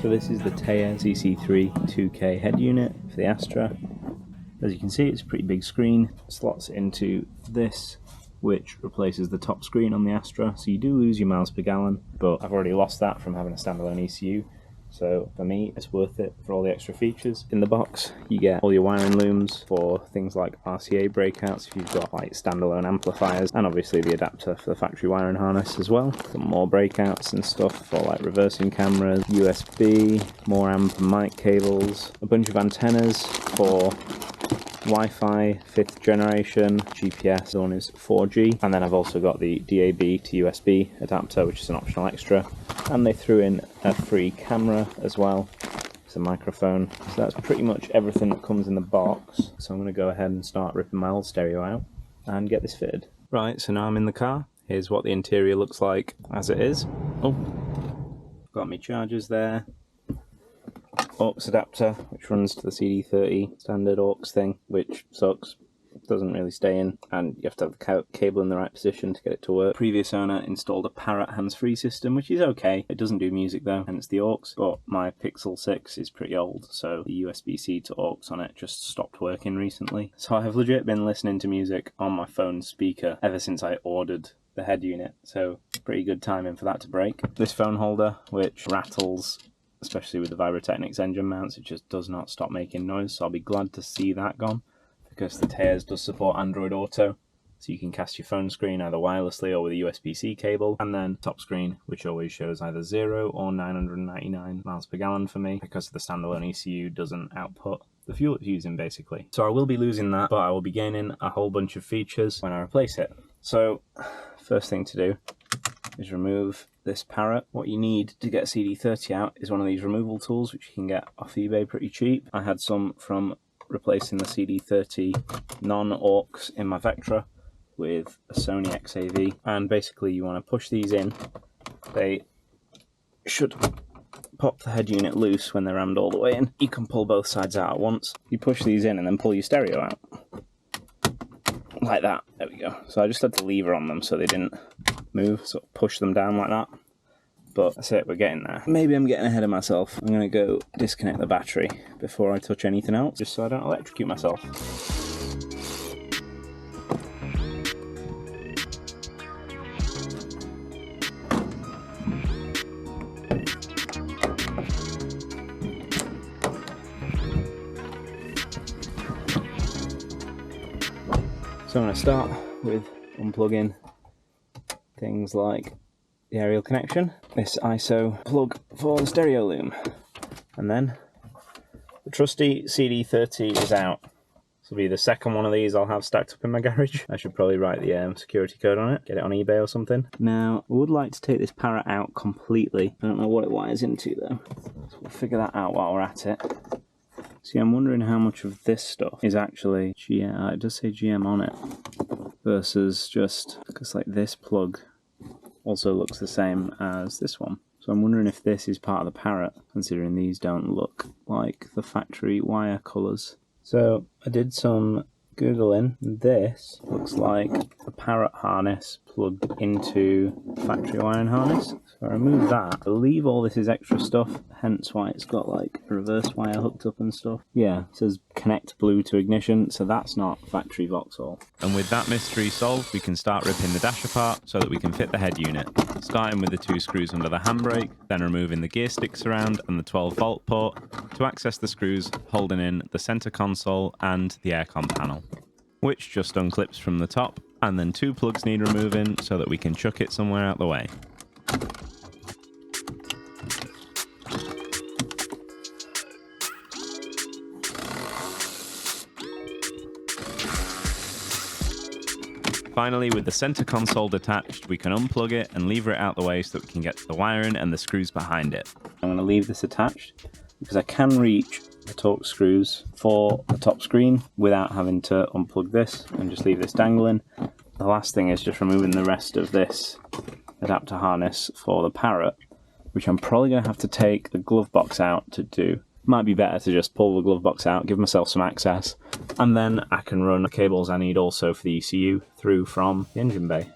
So this is the Teyes CC3 2K head unit for the Astra. As you can see, it's a pretty big screen. It slots into this, which replaces the top screen on the Astra, so you do lose your miles per gallon, but I've already lost that from having a standalone ECU. So for me, it's worth it for all the extra features. In the box, you get all your wiring looms for things like RCA breakouts if you've got like standalone amplifiers, and obviously the adapter for the factory wiring harness as well. Some more breakouts and stuff for like reversing cameras, USB, more amp and mic cables, a bunch of antennas for Wi-Fi 5th generation, GPS, the one is 4G, and then I've also got the DAB to USB adapter, which is an optional extra, and they threw in a free camera as well. It's a microphone. So that's pretty much everything that comes in the box. So I'm going to go ahead and start ripping my old stereo out and get this fitted. Right, so now I'm in the car. Here's what the interior looks like as it is. Oh, got my chargers there. Aux adapter, which runs to the CD30 standard aux thing, which sucks, doesn't really stay in, and you have to have the cable in the right position to get it to work. Previous owner installed a Parrot hands-free system, which is okay. It doesn't do music though, hence the aux, but my Pixel 6 is pretty old, so the USB-C to aux on it just stopped working recently. So I have legit been listening to music on my phone speaker ever since I ordered the head unit, so pretty good timing for that to break. This phone holder, which rattles, especially with the Vibrotechnics engine mounts, it just does not stop making noise, so I'll be glad to see that gone, because the Teyes does support Android Auto, so you can cast your phone screen either wirelessly or with a USB-C cable, and then top screen, which always shows either 0 or 999 miles per gallon for me, because the standalone ECU doesn't output the fuel it's using basically. So I will be losing that, but I will be gaining a whole bunch of features when I replace it. So first thing to do is remove this Parrot. What you need to get CD30 out is one of these removal tools, which you can get off eBay pretty cheap. I had some from replacing the CD30 non-aux in my Vectra with a Sony XAV, and basically you want to push these in. They should pop the head unit loose when they're rammed all the way in. You can pull both sides out at once. You push these in and then pull your stereo out. Like that. There we go. So I just had the lever on them so they didn't move, so push them down like that. But that's it, we're getting there. Maybe I'm getting ahead of myself. I'm going to go disconnect the battery before I touch anything else, just so I don't electrocute myself. So I'm going to start with unplugging things like the aerial connection, this ISO plug for the stereo loom, and then the trusty CD30 is out. This will be the second one of these I'll have stacked up in my garage. I should probably write the security code on it, get it on eBay or something. Now, I would like to take this Parrot out completely. I don't know what it wires into though, so we'll figure that out while we're at it. See, I'm wondering how much of this stuff is actually GM, it does say GM on it, versus just, because like this plug also looks the same as this one. So I'm wondering if this is part of the Parrot, considering these don't look like the factory wire colours. So I did some Googling, and this looks like the Parrot harness plugged into factory wiring harness. So I remove that. I believe all this is extra stuff, hence why it's got like a reverse wire hooked up and stuff. Yeah, it says connect blue to ignition, so that's not factory Vauxhall. And with that mystery solved, we can start ripping the dash apart so that we can fit the head unit. Starting with the 2 screws under the handbrake, then removing the gear stick surround and the 12-volt port to access the screws holding in the center console and the aircon panel, which just unclips from the top, and then 2 plugs need removing so that we can chuck it somewhere out the way. Finally, with the center console detached, we can unplug it and lever it out the way so that we can get to the wiring and the screws behind it. I'm going to leave this attached because I can reach the torque screws for the top screen without having to unplug this and just leave this dangling. The last thing is just removing the rest of this adapter harness for the Parrot, which I'm probably going to have to take the glove box out to do. Might be better to just pull the glove box out, give myself some access, and then I can run the cables I need also for the ECU through from the engine bay.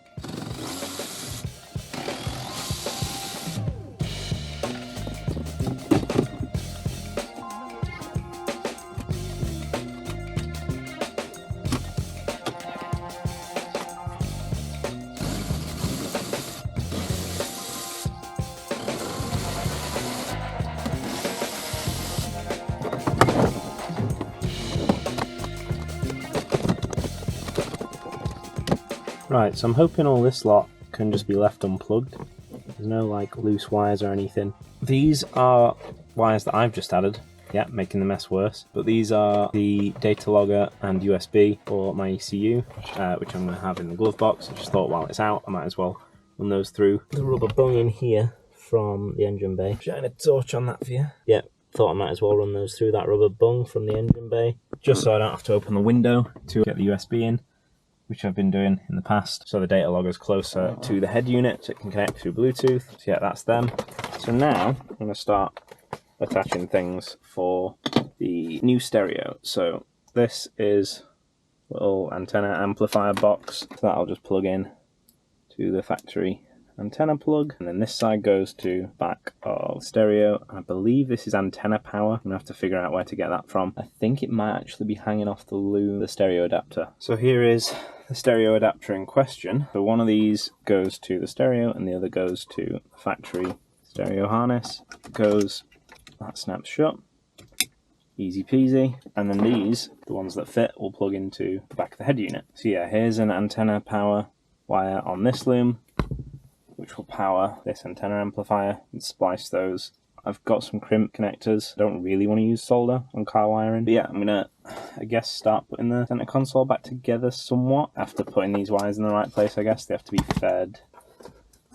Right, so I'm hoping all this lot can just be left unplugged. There's no like loose wires or anything. These are wires that I've just added. Yeah, making the mess worse. But these are the data logger and USB for my ECU, which I'm going to have in the glove box. I just thought while it's out, I might as well run those through. The rubber bung in here from the engine bay. Shine a torch on that for you. Yeah, thought I might as well run those through that rubber bung from the engine bay, just so I don't have to open the window to get the USB in, which I've been doing in the past. So the data logger's closer to the head unit, so it can connect through Bluetooth. So yeah, that's them. So now I'm going to start attaching things for the new stereo. So this is a little antenna amplifier box that I'll just plug in to the factory antenna plug, and then this side goes to back of stereo. I believe this is antenna power. I'm gonna have to figure out where to get that from. I think it might actually be hanging off the loom, the stereo adapter. So here is the stereo adapter in question. So one of these goes to the stereo and the other goes to the factory stereo harness. That snaps shut, easy peasy. And then these, the ones that fit, will plug into the back of the head unit. So yeah, here's an antenna power wire on this loom, which will power this antenna amplifier, and splice those. I've got some crimp connectors. I don't really want to use solder on car wiring. But yeah, I'm gonna, I guess, start putting the center console back together somewhat. After putting these wires in the right place, I guess they have to be fed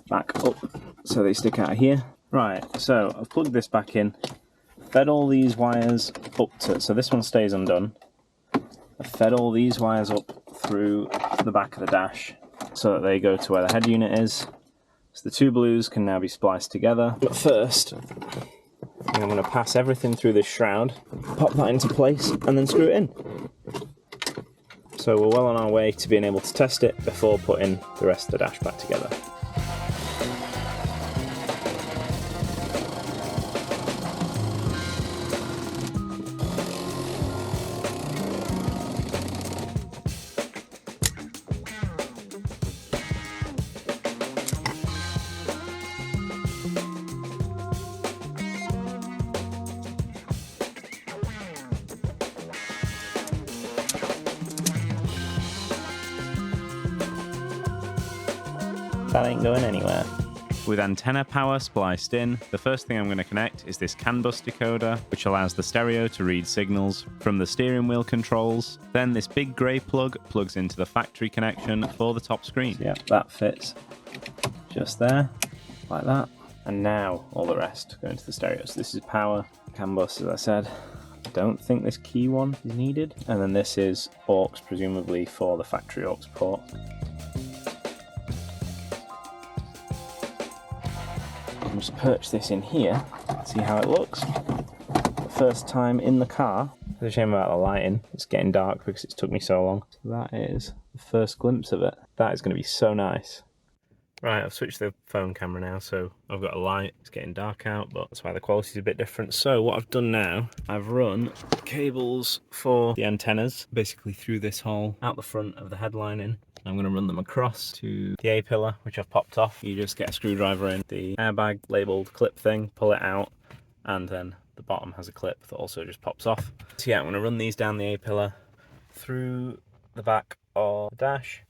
back up so they stick out of here. Right, so I've plugged this back in, fed all these wires up to, so this one stays undone. I've fed all these wires up through the back of the dash so that they go to where the head unit is. So the two blues can now be spliced together. But first, I'm going to pass everything through this shroud, pop that into place, and then screw it in. So we're well on our way to being able to test it before putting the rest of the dash back together. That ain't going anywhere. With antenna power spliced in, the first thing I'm going to connect is this CAN bus decoder, which allows the stereo to read signals from the steering wheel controls. Then this big grey plug plugs into the factory connection for the top screen. So yeah, that fits just there, like that. And now all the rest go into the stereo. So this is power, CAN bus, as I said. I don't think this key one is needed. And then this is aux, presumably for the factory aux port. I'll just perch this in here, see how it looks. The first time in the car. It's a shame about the lighting. It's getting dark because it's took me so long. So that is the first glimpse of it. That is going to be so nice. Right, I've switched the phone camera now, so I've got a light. It's getting dark out, but that's why the quality is a bit different. So what I've done now, I've run cables for the antennas, basically through this hole, out the front of the headlining. I'm going to run them across to the A-pillar, which I've popped off. You just get a screwdriver in the airbag labelled clip thing, pull it out, and then the bottom has a clip that also just pops off. So yeah, I'm going to run these down the A-pillar through the back of the dash,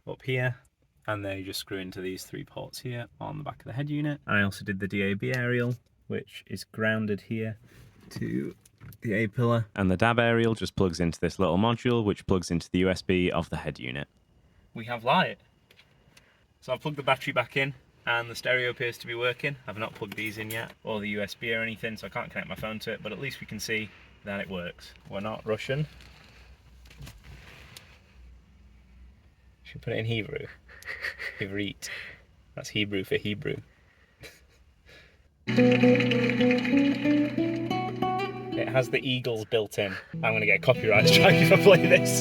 up here, and they just screw into these three ports here on the back of the head unit. I also did the DAB aerial, which is grounded here to the A-pillar. And the DAB aerial just plugs into this little module, which plugs into the USB of the head unit. We have light. So I've plugged the battery back in and the stereo appears to be working. I've not plugged these in yet, or the USB or anything, so I can't connect my phone to it, but at least we can see that it works. We're not Russian. Should put it in Hebrew. Ivrit. That's Hebrew for Hebrew. It has the eagles built in. I'm going to get a copyright strike if I play this.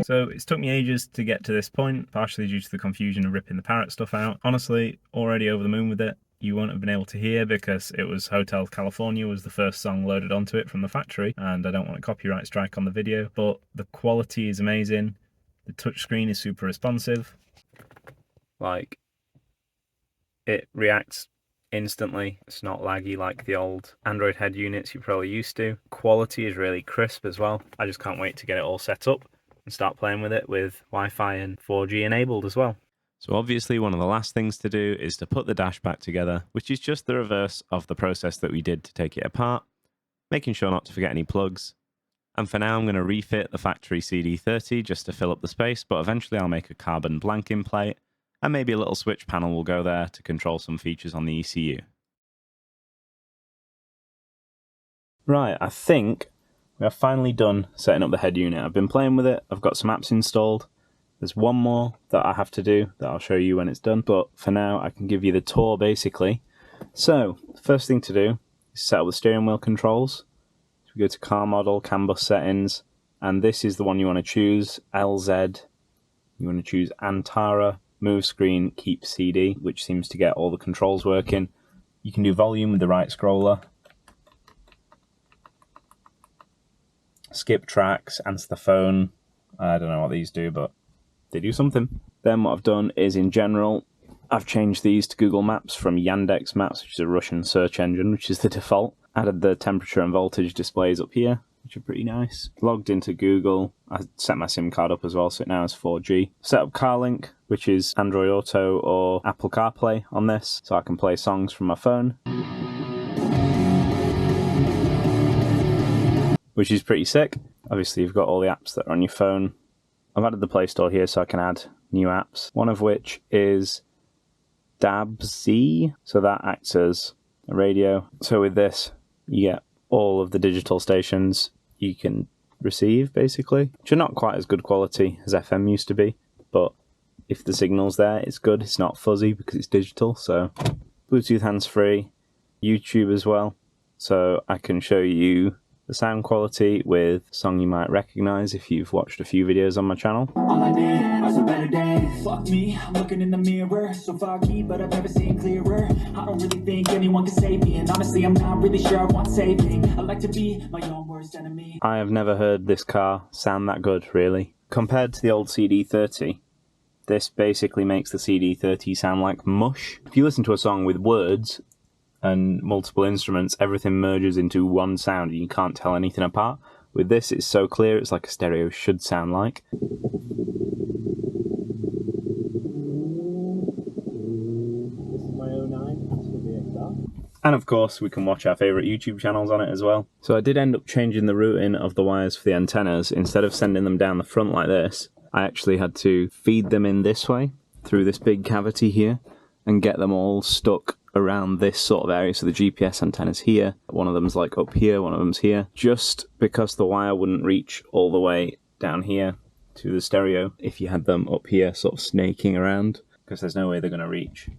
So it's took me ages to get to this point, partially due to the confusion of ripping the parrot stuff out. Honestly, already over the moon with it. You won't have been able to hear because it was Hotel California was the first song loaded onto it from the factory, and I don't want a copyright strike on the video, but the quality is amazing. The touchscreen is super responsive. Like, it reacts instantly. It's not laggy like the old Android head units you're probably used to. Quality is really crisp as well. I just can't wait to get it all set up and start playing with it with Wi-Fi and 4G enabled as well. So obviously one of the last things to do is to put the dash back together, which is just the reverse of the process that we did to take it apart, making sure not to forget any plugs. And for now I'm going to refit the factory CD30 just to fill up the space, but eventually I'll make a carbon blanking plate, and maybe a little switch panel will go there to control some features on the ECU. Right, I think we are finally done setting up the head unit. I've been playing with it, I've got some apps installed. There's one more that I have to do that I'll show you when it's done, but for now I can give you the tour basically. So, the first thing to do is set up the steering wheel controls. So we go to car model, CAN bus settings, and this is the one you want to choose, LZ. You want to choose Antara, move screen, keep CD, which seems to get all the controls working. You can do volume with the right scroller. Skip tracks, answer the phone. I don't know what these do, but they do something. Then what I've done is, in general, I've changed these to Google Maps from Yandex Maps, which is a Russian search engine, which is the default. Added the temperature and voltage displays up here, which are pretty nice. Logged into Google. I set my SIM card up as well, so it now has 4G. Set up CarLink, which is Android Auto or Apple CarPlay on this, so I can play songs from my phone, which is pretty sick. Obviously you've got all the apps that are on your phone. I've added the Play Store here so I can add new apps, one of which is DAB-Z, so that acts as a radio. So with this, you get all of the digital stations you can receive, basically, which are not quite as good quality as FM used to be, but if the signal's there, it's good. It's not fuzzy because it's digital, so Bluetooth hands-free, YouTube as well, so I can show you the sound quality with a song you might recognise if you've watched a few videos on my channel. All I need are a better day. Fuck me, I'm looking in the mirror, so foggy, but I've never seen clearer. I don't really think anyone can save me, and honestly I'm not really sure I want saving. I like to be my own worst enemy. I have never heard this car sound that good, really. Compared to the old CD30, this basically makes the CD30 sound like mush. If you listen to a song with words and multiple instruments, everything merges into one sound and you can't tell anything apart. With this, it's so clear, it's like a stereo should sound like. This is my 09 Astra VXR. And of course, we can watch our favourite YouTube channels on it as well. So I did end up changing the routing of the wires for the antennas. Instead of sending them down the front like this, I actually had to feed them in this way, through this big cavity here, and get them all stuck around this sort of area. So the GPS antenna's here, one of them's like up here, one of them's here, just because the wire wouldn't reach all the way down here to the stereo if you had them up here sort of snaking around, because there's no way they're going to reach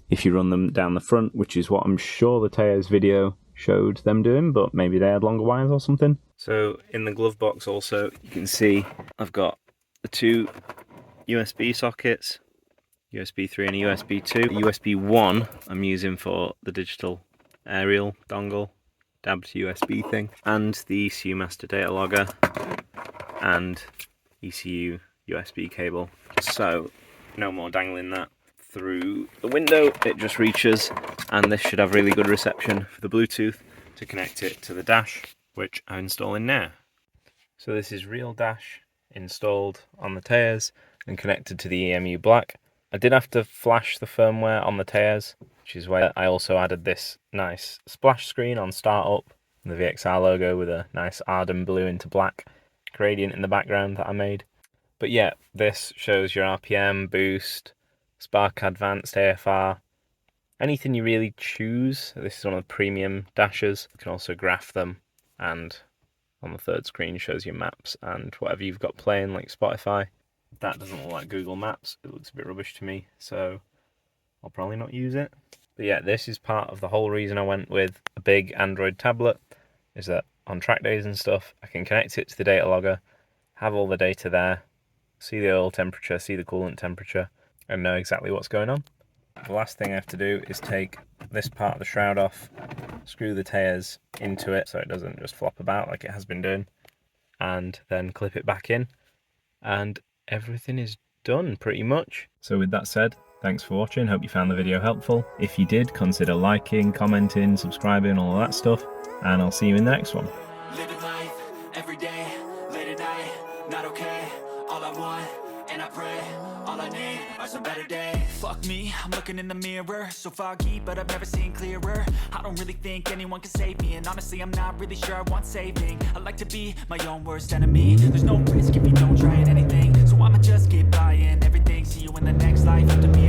if you run them down the front, which is what I'm sure the Teyes video showed them doing, but maybe they had longer wires or something. So in the glove box also, you can see I've got the two USB sockets, USB 3 and USB 2. The USB 1 I'm using for the digital aerial dongle, DAB to USB thing, and the ECU master data logger and ECU USB cable. So no more dangling that through the window, it just reaches, and this should have really good reception for the Bluetooth to connect it to the dash, which I'm installing now. So this is real dash installed on the Teyes and connected to the EMU Black. I did have to flash the firmware on the Teyes, which is where I also added this nice splash screen on startup, the VXR logo with a nice Arden blue into black gradient in the background that I made. But yeah, this shows your RPM, boost, Spark Advanced AFR, anything you really choose. This is one of the premium dashes. You can also graph them, and on the third screen shows your maps and whatever you've got playing, like Spotify. That doesn't look like Google Maps, it looks a bit rubbish to me, so I'll probably not use it. But yeah, this is part of the whole reason I went with a big Android tablet, is that on track days and stuff, I can connect it to the data logger, have all the data there, see the oil temperature, see the coolant temperature, and know exactly what's going on. The last thing I have to do is take this part of the shroud off, screw the Teyes into it so it doesn't just flop about like it has been doing, and then clip it back in, and everything is done pretty much. So with that said, thanks for watching, hope you found the video helpful. If you did, consider liking, commenting, subscribing, all of that stuff, and I'll see you in the next one. Living life every day, late at night, not okay. all I want, and I pray, all I need are some better days. Fuck me, I'm looking in the mirror, so foggy, but I've never seen clearer. I don't really think anyone can save me, and honestly I'm not really sure I want saving. I like to be my own worst enemy. There's no risk if you don't try anything, so I'ma just keep buying everything. See you in the next life, have to be